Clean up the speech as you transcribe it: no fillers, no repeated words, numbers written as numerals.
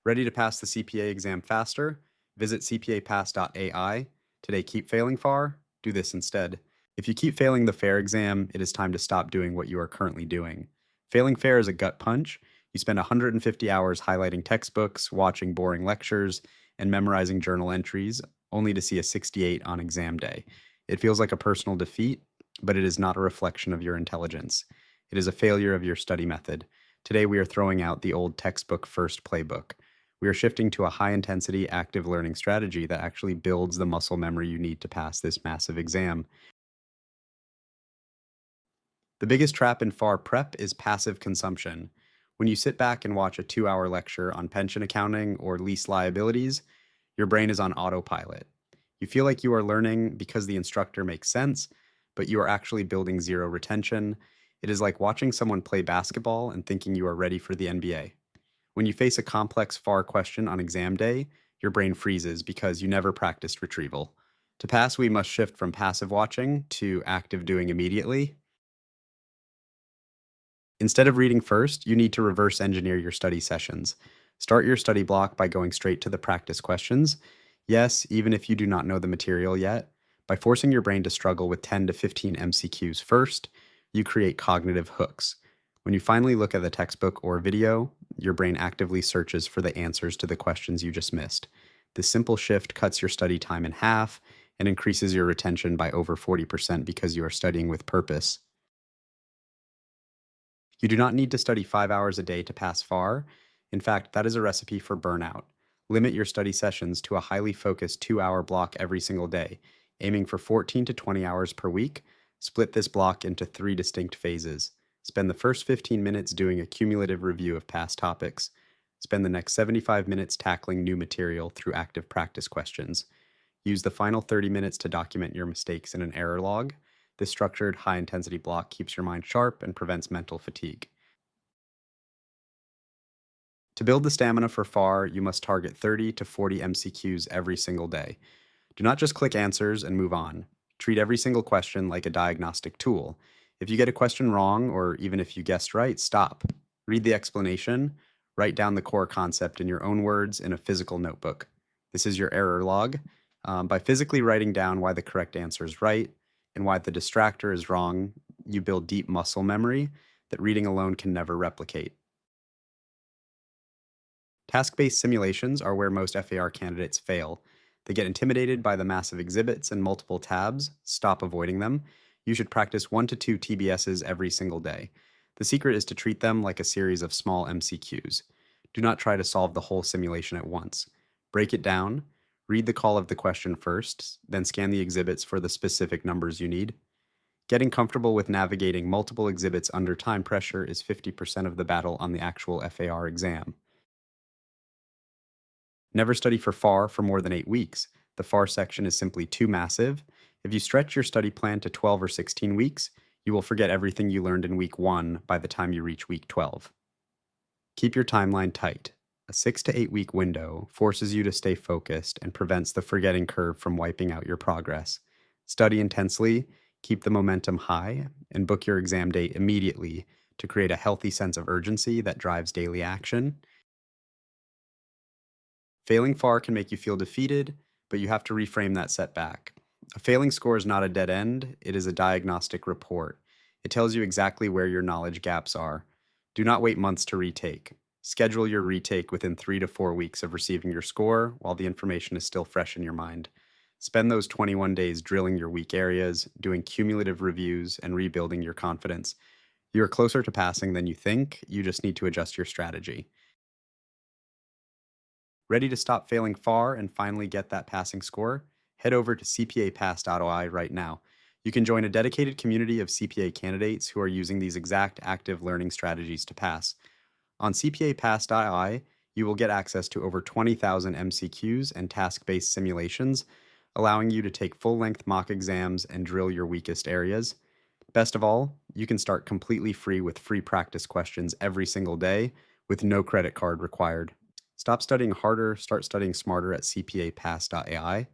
Ready to pass the CPA exam faster? Visit cpapass.ai. Today, keep failing far? Do this instead. If you keep failing the FAIR exam, it is time to stop doing what you are currently doing. Failing FAIR is a gut punch. You spend 150 hours highlighting textbooks, watching boring lectures, and memorizing journal entries, only to see a 68 on exam day. It feels like a personal defeat, but it is not a reflection of your intelligence. It is a failure of your study method. Today, we are throwing out the old textbook first playbook. We are shifting to a high intensity active learning strategy that actually builds the muscle memory you need to pass this massive exam. The biggest trap in FAR prep is passive consumption. When you sit back and watch a 2 hour lecture on pension accounting or lease liabilities, your brain is on autopilot. You feel like you are learning because the instructor makes sense, but you are actually building zero retention. It is like watching someone play basketball and thinking you are ready for the NBA. When you face a complex FAR question on exam day, your brain freezes because you never practiced retrieval. To pass, we must shift from passive watching to active doing immediately. Instead of reading first, you need to reverse engineer your study sessions. Start your study block by going straight to the practice questions. Yes, even if you do not know the material yet, by forcing your brain to struggle with 10 to 15 MCQs first, you create cognitive hooks. When you finally look at the textbook or video, your brain actively searches for the answers to the questions you just missed. This simple shift cuts your study time in half and increases your retention by over 40% because you are studying with purpose. You do not need to study 5 hours a day to pass FAR. In fact, that is a recipe for burnout. Limit your study sessions to a highly focused 2 hour block every single day, aiming for 14 to 20 hours per week. Split this block into three distinct phases. Spend the first 15 minutes doing a cumulative review of past topics. Spend the next 75 minutes tackling new material through active practice questions. Use the final 30 minutes to document your mistakes in an error log. This structured, high intensity block keeps your mind sharp and prevents mental fatigue. To build the stamina for FAR, you must target 30 to 40 MCQs every single day. Do not just click answers and move on. Treat every single question like a diagnostic tool. If you get a question wrong, or even if you guessed right, stop. Read the explanation. Write down the core concept in your own words in a physical notebook. This is your error log. By physically writing down why the correct answer is right and why the distractor is wrong, you build deep muscle memory that reading alone can never replicate. Task-based simulations are where most FAR candidates fail. They get intimidated by the massive exhibits and multiple tabs. Stop avoiding them. You should practice 1 to 2 TBSs every single day. The secret is to treat them like a series of small MCQs. Do not try to solve the whole simulation at once. Break it down. Read the call of the question first, then scan the exhibits for the specific numbers you need. Getting comfortable with navigating multiple exhibits under time pressure is 50% of the battle on the actual FAR exam. Never study for FAR for more than 8 weeks. The FAR section is simply too massive. If you stretch your study plan to 12 or 16 weeks, you will forget everything you learned in week 1 by the time you reach week 12. Keep your timeline tight. A 6 to 8 week window forces you to stay focused and prevents the forgetting curve from wiping out your progress. Study intensely, keep the momentum high, and book your exam date immediately to create a healthy sense of urgency that drives daily action. Failing FAR can make you feel defeated, but you have to reframe that setback. A failing score is not a dead end, it is a diagnostic report. It tells you exactly where your knowledge gaps are. Do not wait months to retake. Schedule your retake within 3 to 4 weeks of receiving your score while the information is still fresh in your mind. Spend those 21 days drilling your weak areas, doing cumulative reviews, and rebuilding your confidence. You are closer to passing than you think, you just need to adjust your strategy. Ready to stop failing FAR and finally get that passing score? Head over to cpapass.ai right now. You can join a dedicated community of CPA candidates who are using these exact active learning strategies to pass. On cpapass.ai, you will get access to over 20,000 MCQs and task-based simulations, allowing you to take full-length mock exams and drill your weakest areas. Best of all, you can start completely free with free practice questions every single day with no credit card required. Stop studying harder, start studying smarter at cpapass.ai.